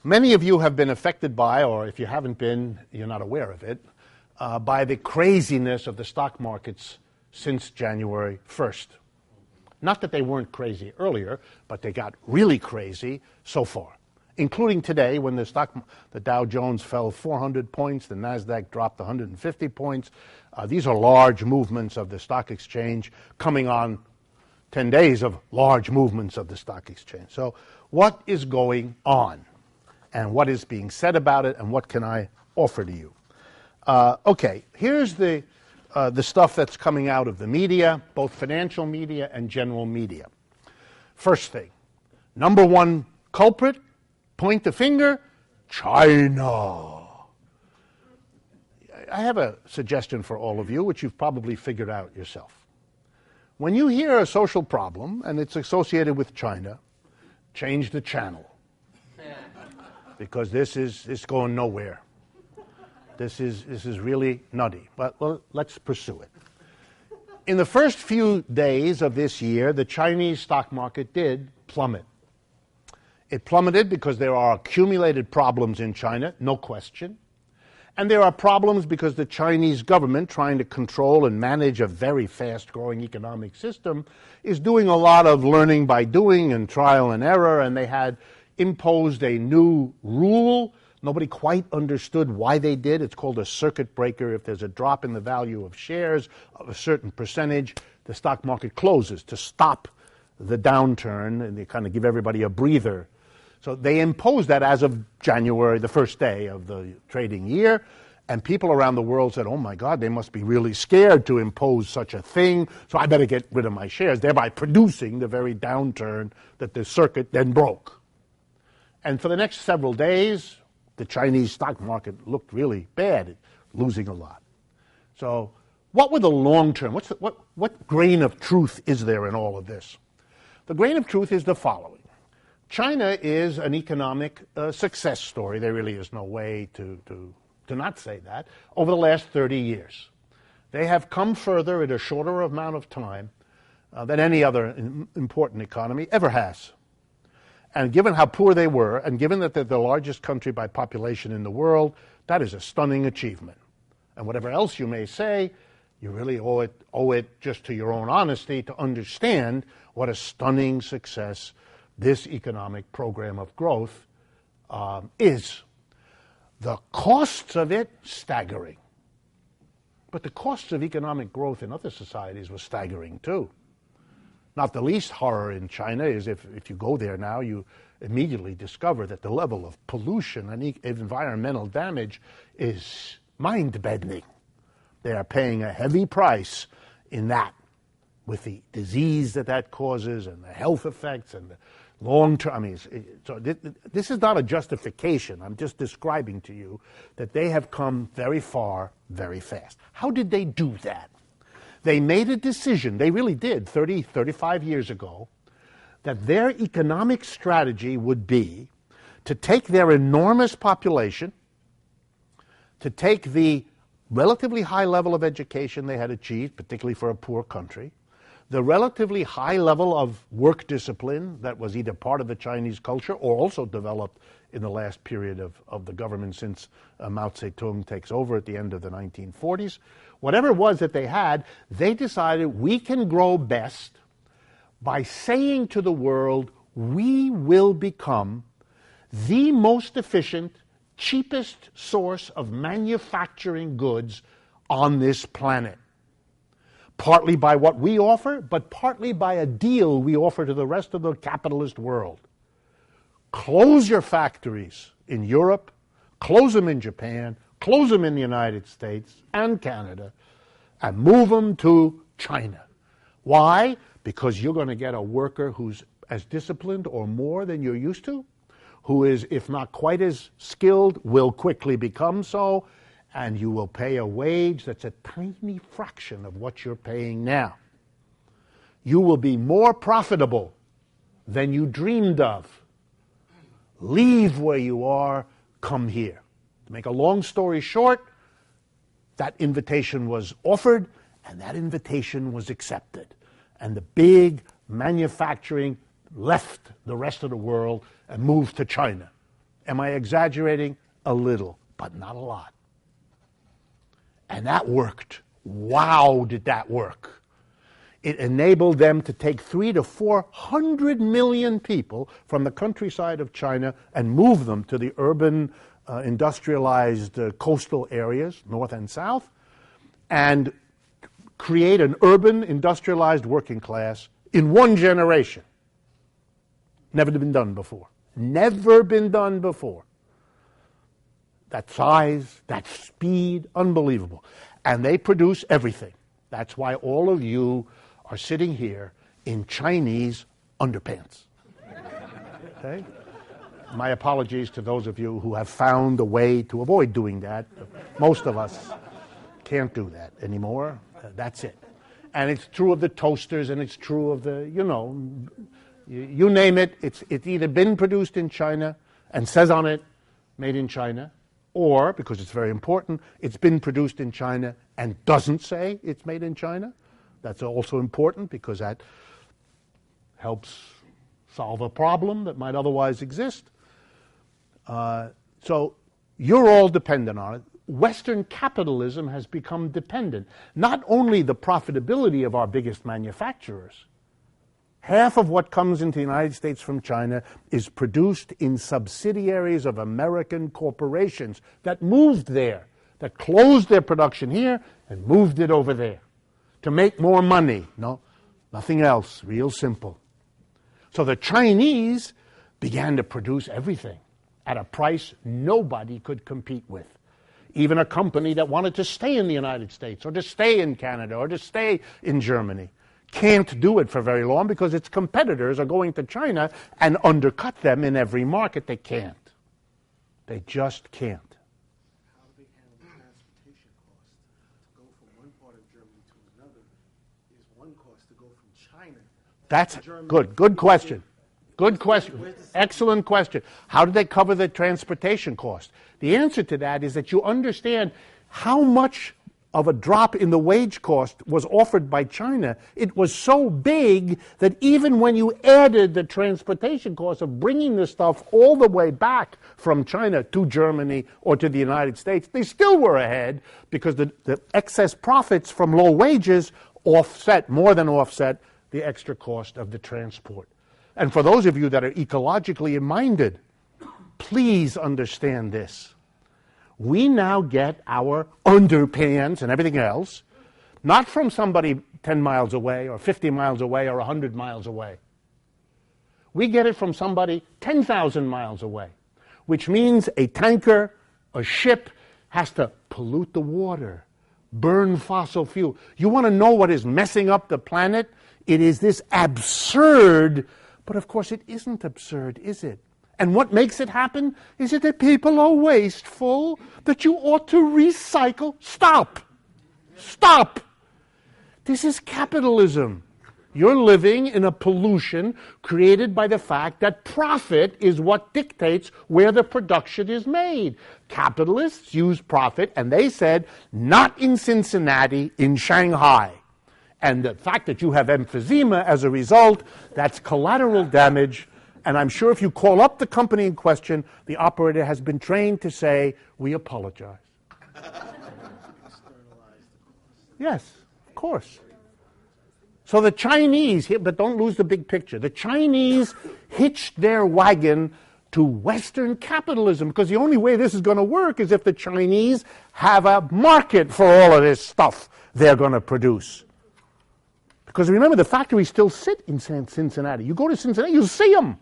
Many of you have been affected by, or if you haven't been, you're not aware of it, by the craziness of the stock markets since January 1st. Not that they weren't crazy earlier, but they got really crazy so far, including today when the Dow Jones fell 400 points, the NASDAQ dropped 150 points. These are large movements of the stock exchange coming on 10 days of large movements of the stock exchange. So what is going on? And what is being said about it, and what can I offer to you? Okay, here's the stuff that's coming out of the media, both financial media and general media. First thing, number one culprit, point the finger, China. I have a suggestion for all of you, which you've probably figured out yourself. When you hear a social problem and it's associated with China, change the channel. Because this is going nowhere. This is really nutty. But well, let's pursue it. In the first few days of this year, the Chinese stock market did plummet. It plummeted because there are accumulated problems in China, no question. And there are problems because the Chinese government, trying to control and manage a very fast-growing economic system, is doing a lot of learning by doing and trial and error, and they had imposed a new rule. Nobody quite understood why they did. It's called a circuit breaker. If there's a drop in the value of shares of a certain percentage, the stock market closes to stop the downturn, and they kind of give everybody a breather. So they imposed that as of January, the first day of the trading year, and people around the world said, oh my God, they must be really scared to impose such a thing, so I better get rid of my shares, thereby producing the very downturn that the circuit then broke. And for the next several days, the Chinese stock market looked really bad, losing a lot. So what were the long term? What grain of truth is there in all of this? The grain of truth is the following. China is an economic success story. There really is no way to not say that. Over the last 30 years, they have come further in a shorter amount of time than any other important economy ever has. And given how poor they were, and given that they're the largest country by population in the world, that is a stunning achievement. And whatever else you may say, you really owe it just to your own honesty to understand what a stunning success this economic program of growth is. The costs of it, staggering. But the costs of economic growth in other societies were staggering too. Not the least horror in China is if you go there now, you immediately discover that the level of pollution and environmental damage is mind-bending. They are paying a heavy price in that, with the disease that causes and the health effects and the long-term. I mean, so this is not a justification. I'm just describing to you that they have come very far, very fast. How did they do that? They made a decision, they really did, 35 years ago, that their economic strategy would be to take their enormous population, to take the relatively high level of education they had achieved, particularly for a poor country, the relatively high level of work discipline that was either part of the Chinese culture or also developed in the last period of the government since Mao Zedong takes over at the end of the 1940s. Whatever it was that they had, they decided we can grow best by saying to the world, we will become the most efficient, cheapest source of manufacturing goods on this planet. Partly by what we offer, but partly by a deal we offer to the rest of the capitalist world. Close your factories in Europe, close them in Japan, close them in the United States and Canada, and move them to China. Why? Because you're going to get a worker who's as disciplined or more than you're used to, who is, if not quite as skilled, will quickly become so, and you will pay a wage that's a tiny fraction of what you're paying now. You will be more profitable than you dreamed of. Leave where you are, come here. To make a long story short, that invitation was offered, and that invitation was accepted. And the big manufacturing left the rest of the world and moved to China. Am I exaggerating? A little, but not a lot. And that worked. Wow, did that work. It enabled them to take 300 to 400 million people from the countryside of China and move them to the urban, industrialized coastal areas, north and south, and create an urban, industrialized working class in one generation. Never been done before. Never been done before. That size, that speed, unbelievable. And they produce everything. That's why all of you are sitting here in Chinese underpants. Okay? My apologies to those of you who have found a way to avoid doing that. Most of us can't do that anymore. That's it. And it's true of the toasters, and it's true of the, you name it. It's either been produced in China and says on it, made in China, or, because it's very important, it's been produced in China and doesn't say it's made in China. That's also important because that helps solve a problem that might otherwise exist. So you're all dependent on it. Western capitalism has become dependent. Not only the profitability of our biggest manufacturers. Half of what comes into the United States from China is produced in subsidiaries of American corporations that moved there, that closed their production here and moved it over there to make more money. No, nothing else. Real simple. So the Chinese began to produce everything at a price nobody could compete with. Even a company that wanted to stay in the United States or to stay in Canada or to stay in Germany can't do it for very long because its competitors are going to China and undercut them in every market. They can't. They just can't. How do they handle the transportation cost? To go from one part of Germany to another is one cost. To go from China That's to Germany. good question. Good question. Excellent question. How do they cover the transportation cost? The answer to that is that you understand how much of a drop in the wage cost was offered by China. It was so big that even when you added the transportation cost of bringing the stuff all the way back from China to Germany or to the United States, they still were ahead because the excess profits from low wages more than offset the extra cost of the transport. And for those of you that are ecologically minded, please understand this. We now get our underpants and everything else, not from somebody 10 miles away or 50 miles away or 100 miles away. We get it from somebody 10,000 miles away, which means a tanker, a ship, has to pollute the water, burn fossil fuel. You want to know what is messing up the planet? It is this absurd, but of course it isn't absurd, is it? And what makes it happen? Is it that people are wasteful, that you ought to recycle? Stop! Stop! This is capitalism. You're living in a pollution created by the fact that profit is what dictates where the production is made. Capitalists use profit, and they said, not in Cincinnati, in Shanghai. And the fact that you have emphysema as a result, that's collateral damage. And I'm sure if you call up the company in question, the operator has been trained to say, we apologize. Yes, of course. So the Chinese, but don't lose the big picture, the Chinese hitched their wagon to Western capitalism because the only way this is going to work is if the Chinese have a market for all of this stuff they're going to produce. Because remember, the factories still sit in Cincinnati. You go to Cincinnati, you'll see them.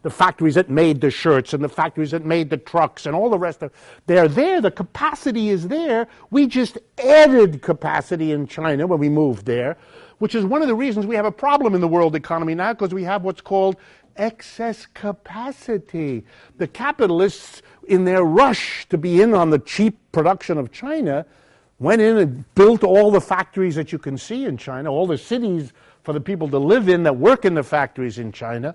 The factories that made the shirts and the factories that made the trucks and all the rest of it, they're there. The capacity is there. We just added capacity in China when we moved there, which is one of the reasons we have a problem in the world economy now, because we have what's called excess capacity. The capitalists, in their rush to be in on the cheap production of China, went in and built all the factories that you can see in China, all the cities for the people to live in that work in the factories in China.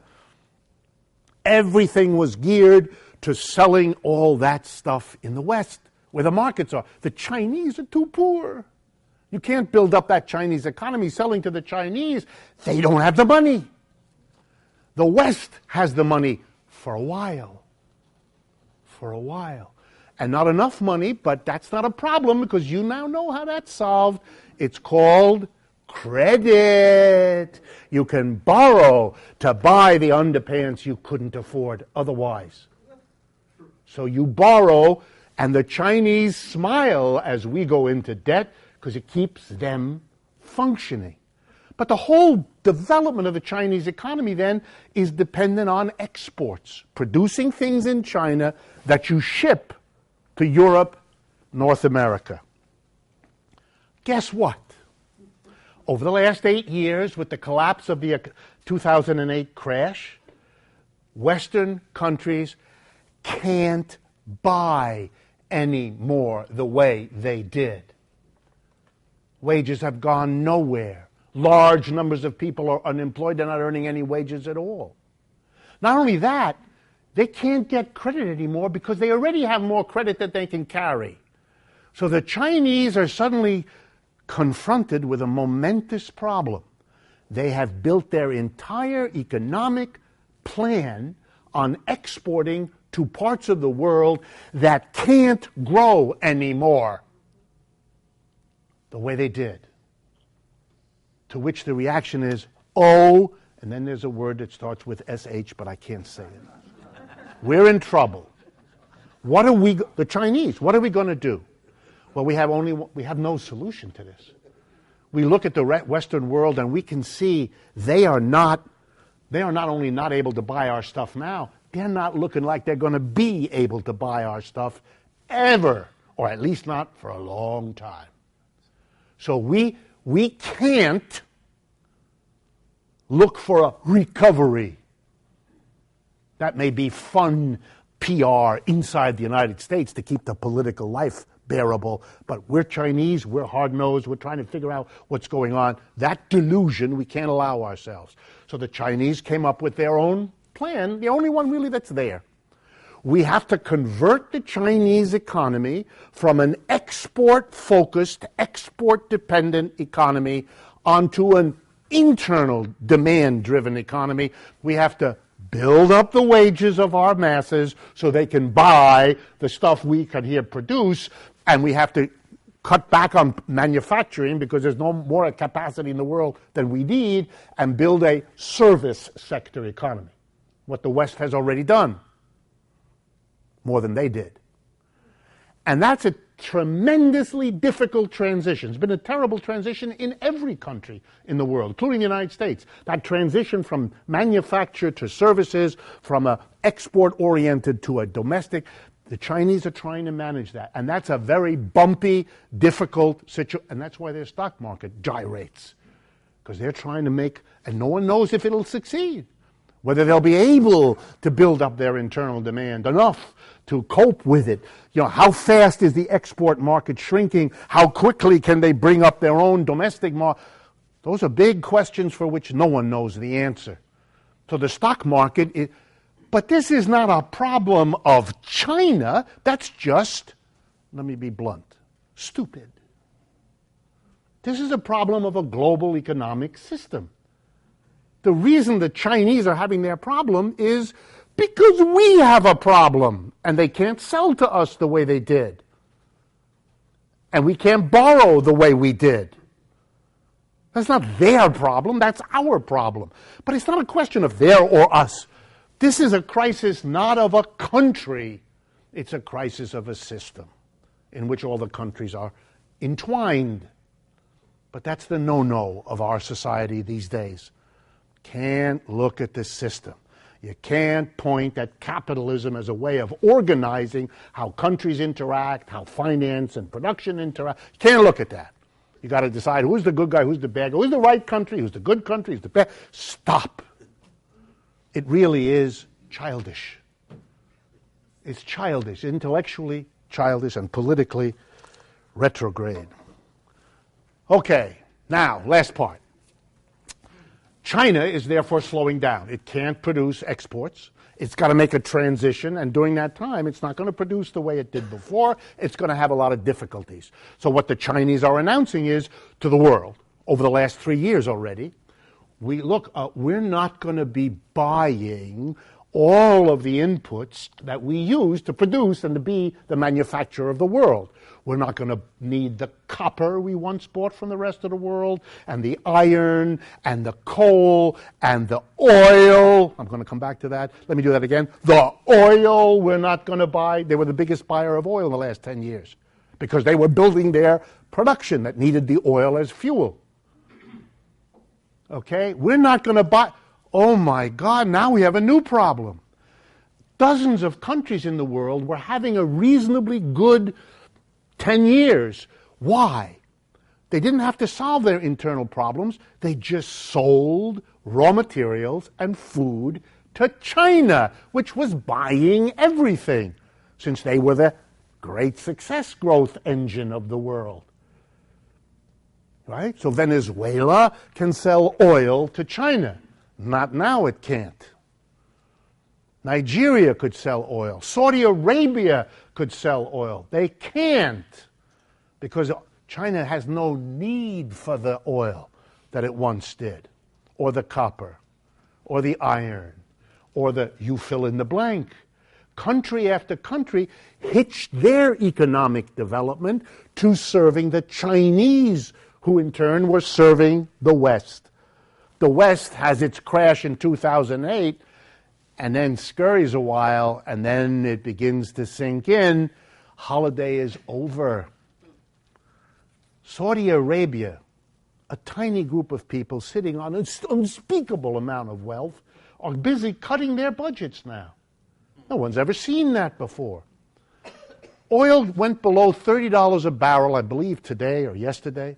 Everything was geared to selling all that stuff in the West, where the markets are. The Chinese are too poor. You can't build up that Chinese economy selling to the Chinese. They don't have the money. The West has the money for a while. for a while. And not enough money, but that's not a problem because you now know how that's solved. It's called credit. You can borrow to buy the underpants you couldn't afford otherwise. So you borrow, and the Chinese smile as we go into debt because it keeps them functioning. But the whole development of the Chinese economy then is dependent on exports, producing things in China that you ship to Europe, North America. Guess what? Over the last 8 years, with the collapse of the 2008 crash, Western countries can't buy any more the way they did. Wages have gone nowhere. Large numbers of people are unemployed. They're not earning any wages at all. Not only that, they can't get credit anymore because they already have more credit than they can carry. So the Chinese are suddenly confronted with a momentous problem. They have built their entire economic plan on exporting to parts of the world that can't grow anymore the way they did. To which the reaction is, oh, and then there's a word that starts with SH, but I can't say it. We're in trouble. The Chinese, what are we going to do? Well, we have no solution to this. We look at the Western world and we can see they are not only not able to buy our stuff now, they're not looking like they're going to be able to buy our stuff ever, or at least not for a long time. So we can't look for a recovery. That may be fun PR inside the United States to keep the political life bearable, but we're Chinese, we're hard-nosed, we're trying to figure out what's going on. That delusion we can't allow ourselves. So the Chinese came up with their own plan, the only one really that's there. We have to convert the Chinese economy from an export-focused, export-dependent economy onto an internal demand-driven economy. We have to build up the wages of our masses so they can buy the stuff we can here produce, and we have to cut back on manufacturing because there's no more capacity in the world than we need, and build a service sector economy, what the West has already done, more than they did. And that's a tremendously difficult transition. It's been a terrible transition in every country in the world, including the United States. That transition from manufacture to services, from an export-oriented to a domestic, the Chinese are trying to manage that. And that's a very bumpy, difficult situation. And that's why their stock market gyrates. Because they're trying to make, and no one knows if it'll succeed. Whether they'll be able to build up their internal demand enough to cope with it. You know, how fast is the export market shrinking? How quickly can they bring up their own domestic market? Those are big questions for which no one knows the answer. So the stock market, but this is not a problem of China. That's just, let me be blunt, stupid. This is a problem of a global economic system. The reason the Chinese are having their problem is because we have a problem, and they can't sell to us the way they did. And we can't borrow the way we did. That's not their problem, that's our problem. But it's not a question of their or us. This is a crisis not of a country, it's a crisis of a system in which all the countries are entwined. But that's the no-no of our society these days. Can't look at the system. You can't point at capitalism as a way of organizing how countries interact, how finance and production interact. You can't look at that. You got to decide who's the good guy, who's the bad guy, who's the right country, who's the good country, who's the bad. Stop. It really is childish. It's childish, intellectually childish and politically retrograde. Okay, now, last part. China is therefore slowing down. It can't produce exports. It's got to make a transition, and during that time, it's not going to produce the way it did before. It's going to have a lot of difficulties. So what the Chinese are announcing is to the world, over the last 3 years already, we're not going to be buying all of the inputs that we use to produce and to be the manufacturer of the world. We're not going to need the copper we once bought from the rest of the world, and the iron, and the coal, and the oil. I'm going to come back to that. Let me do that again. The oil we're not going to buy. They were the biggest buyer of oil in the last 10 years because they were building their production that needed the oil as fuel. Okay? We're not going to buy... Oh my God, now we have a new problem. Dozens of countries in the world were having a reasonably good 10 years. Why? They didn't have to solve their internal problems. They just sold raw materials and food to China, which was buying everything, since they were the great success growth engine of the world. Right? So Venezuela can sell oil to China. Not now, it can't. Nigeria could sell oil. Saudi Arabia could sell oil. They can't, because China has no need for the oil that it once did, or the copper, or the iron, or the you fill in the blank. Country after country hitched their economic development to serving the Chinese, who in turn were serving the West. The West has its crash in 2008, and then scurries a while, and then it begins to sink in. Holiday is over. Saudi Arabia, a tiny group of people sitting on an unspeakable amount of wealth, are busy cutting their budgets now. No one's ever seen that before. Oil went below $30 a barrel, I believe, today or yesterday.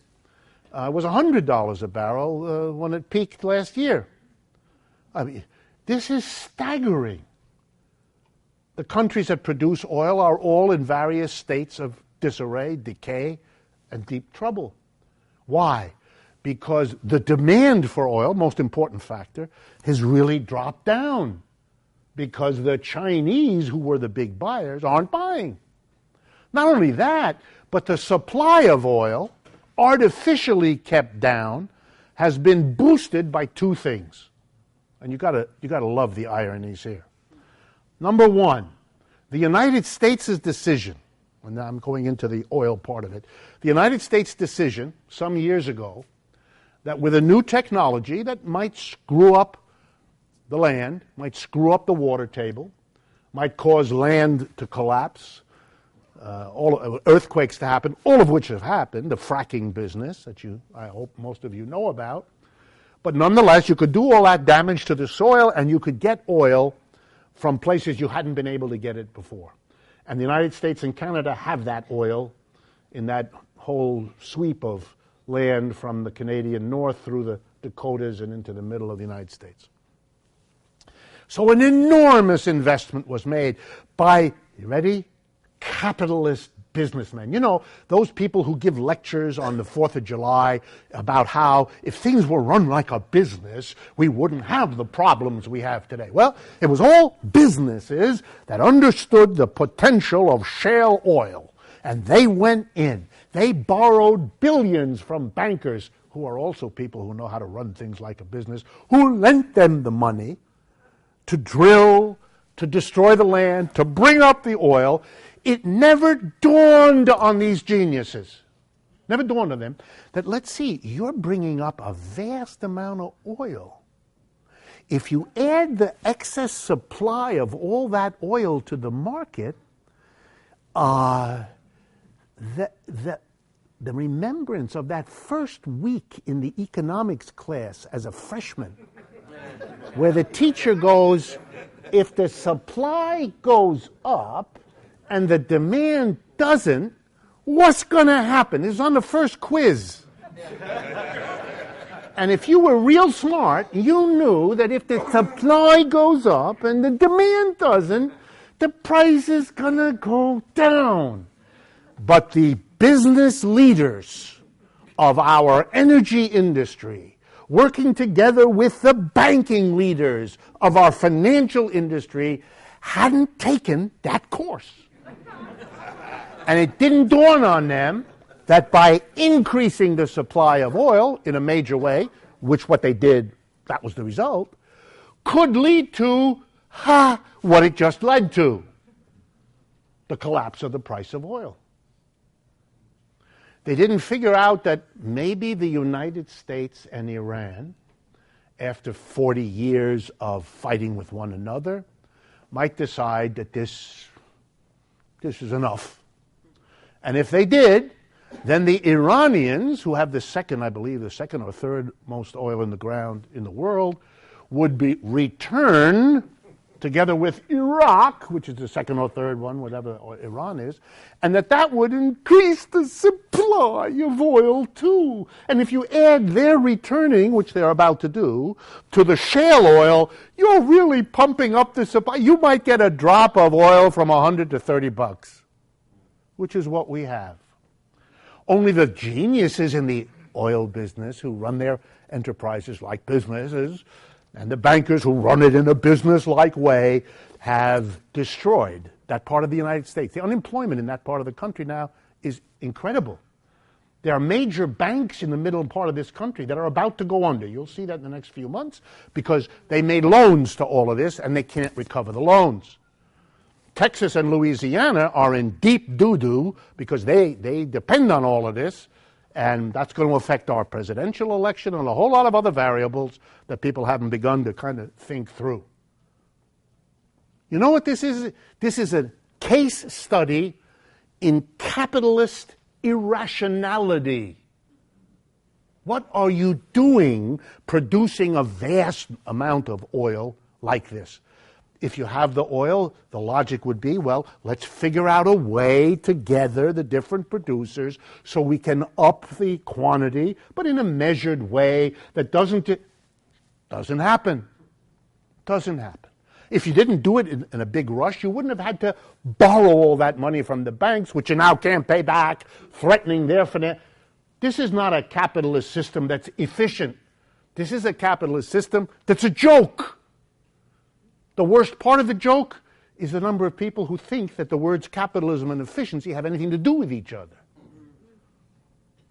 It was $100 a barrel when it peaked last year. I mean, this is staggering. The countries that produce oil are all in various states of disarray, decay, and deep trouble. Why? Because the demand for oil, most important factor, has really dropped down. Because the Chinese, who were the big buyers, aren't buying. Not only that, but the supply of oil, artificially kept down, has been boosted by two things. And you gotta love the ironies here. Number one, the United States' decision, and now I'm going into the oil part of it, the United States' decision some years ago that with a new technology that might screw up the land, might screw up the water table, might cause land to collapse, earthquakes to happen, all of which have happened, the fracking business that I hope most of you know about. But nonetheless, you could do all that damage to the soil and you could get oil from places you hadn't been able to get it before. And the United States and Canada have that oil in that whole sweep of land from the Canadian North through the Dakotas and into the middle of the United States. So an enormous investment was made by, you ready? Capitalist businessmen. You know, those people who give lectures on the 4th of July about how if things were run like a business, we wouldn't have the problems we have today. Well, it was all businesses that understood the potential of shale oil, and they went in. They borrowed billions from bankers, who are also people who know how to run things like a business, who lent them the money to drill, to destroy the land, to bring up the oil. It never dawned on these geniuses, never dawned on them, that let's see, you're bringing up a vast amount of oil. If you add the excess supply of all that oil to the market, the remembrance of that first week in the economics class as a freshman, where the teacher goes, if the supply goes up and the demand doesn't, what's going to happen? This is on the first quiz. And if you were real smart, you knew that if the supply goes up and the demand doesn't, the price is going to go down. But the business leaders of our energy industry, working together with the banking leaders of our financial industry, hadn't taken that course. And it didn't dawn on them that by increasing the supply of oil in a major way, which what they did, that was the result, could lead to what it just led to. The collapse of the price of oil. They didn't figure out that maybe the United States and Iran, after 40 years of fighting with one another, might decide that this is enough. And if they did, then the Iranians, who have the second or third most oil in the ground in the world, would be return together with Iraq, which is the second or third one, whatever Iran is, and that would increase the supply of oil too. And if you add their returning, which they're about to do, to the shale oil, you're really pumping up the supply. You might get a drop of oil from $100 to $30, which is what we have. Only the geniuses in the oil business who run their enterprises like businesses, and the bankers who run it in a business-like way, have destroyed that part of the United States. The unemployment in that part of the country now is incredible. There are major banks in the middle part of this country that are about to go under. You'll see that in the next few months because they made loans to all of this and they can't recover the loans. Texas and Louisiana are in deep doo-doo because they depend on all of this. And that's going to affect our presidential election and a whole lot of other variables that people haven't begun to kind of think through. You know what this is? This is a case study in capitalist irrationality. What are you doing producing a vast amount of oil like this? If you have the oil, the logic would be, well, let's figure out a way together, the different producers, so we can up the quantity, but in a measured way that doesn't happen. Doesn't happen. If you didn't do it in a big rush, you wouldn't have had to borrow all that money from the banks, which you now can't pay back, threatening their finance. This is not a capitalist system that's efficient. This is a capitalist system that's a joke. The worst part of the joke is the number of people who think that the words capitalism and efficiency have anything to do with each other.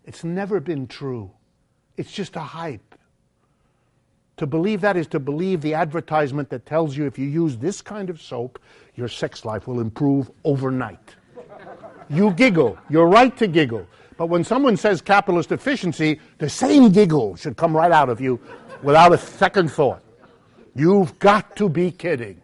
It's never been true. It's just a hype. To believe that is to believe the advertisement that tells you if you use this kind of soap, your sex life will improve overnight. You giggle. You're right to giggle. But when someone says capitalist efficiency, the same giggle should come right out of you without a second thought. You've got to be kidding.